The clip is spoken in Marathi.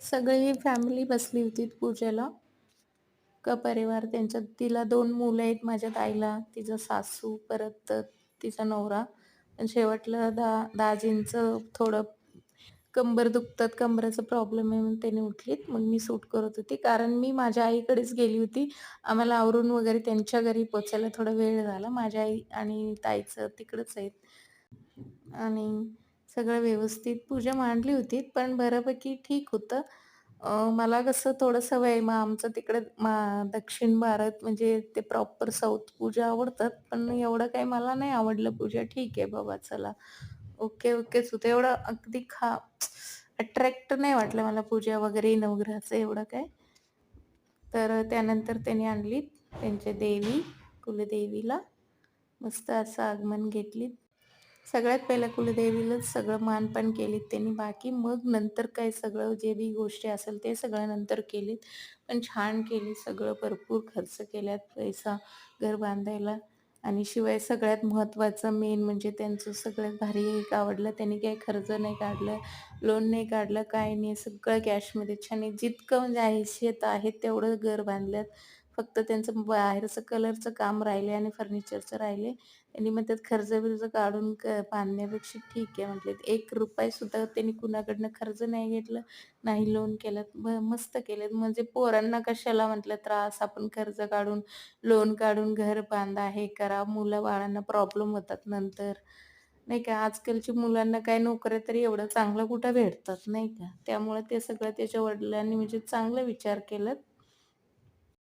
सगळी फॅमिली बसली होती पूजेला. परिवार त्यांच्यात तिला 2 मुलं आहेत माझ्या ताईला, तिचं सासू, परत तिचा नवरा. आणि शेवटला दाजींचं थोडं कंबर दुखतात, कंबरेचा प्रॉब्लेम आहे म्हणून त्याने उठलीत. मग मी सूट करत होती. कारण मी माझ्या आईकडेच गेली होती. आम्हाला आवरून वगैरे त्यांच्या घरी पोहोचायला थोडा वेळ झाला. माझ्या आई आणि ताईचं तिकडंच आहेत. आणि सगळं व्यवस्थित पूजा मांडली होती, पण बऱ्यापैकी ठीक होतं. मला कसं थोडं सवय आहे. मग आमचं तिकडे दक्षिण भारत म्हणजे ते प्रॉपर साऊथ पूजा आवडतात. पण एवढं काही मला नाही आवडलं पूजा. ठीक आहे बाबा चला. ओके, ओकेच होतं. एवढं अगदी अट्रॅक्ट नाही वाटलं मला पूजा वगैरे नवग्रहाचं एवढं काय. तर त्यानंतर त्याने आणली त्यांच्या देवी, कुलदेवीला मस्त असं आगमन घेतलीत. सगळ्यात पहिलं कुलदेवीलाच सगळं मानपान केलीत त्यांनी. बाकी मग नंतर काय सगळं जे बी गोष्टी असेल ते सगळं नंतर केलीत. पण छान केली सगळं भरपूर खर्च केल्यात पैसा घर बांधायला. आणि शिवाय सगळ्यात महत्त्वाचं मेन म्हणजे त्यांचं सगळ्यात भारी एक आवडलं, त्यांनी काही खर्च नाही काढलं, लोन नाही काढलं, काही नाही. सगळं कॅशमध्ये छान आहे. जितकं म्हणजे हैसियत आहे तेवढं घर बांधल्यात. फक्त त्यांचं बाहेरचं कलरचं काम राहिले आणि फर्निचरचं राहिले. त्यांनी म्हणतात खर्च-बिर्ज काढून बांधण्यापेक्षा ठीक आहे म्हटले. ₹1 त्यांनी कुणाकडनं खर्च नाही घेतलं, नाही लोन केलं. मस्त केलेत. म्हणजे पोरांना कशाला म्हटलं त्रास, आपण कर्ज काढून, लोन काढून घर बांधा, हे करा. मुलं-बाळांना प्रॉब्लेम होतात नंतर, नाही का. आजकालच्या मुलांना काय नोकऱ्या तरी एवढं चांगलं कुठं भेटतात, नाही का. त्यामुळे ते सगळं त्याच्या वडिलांनी म्हणजे चांगला विचार केलात.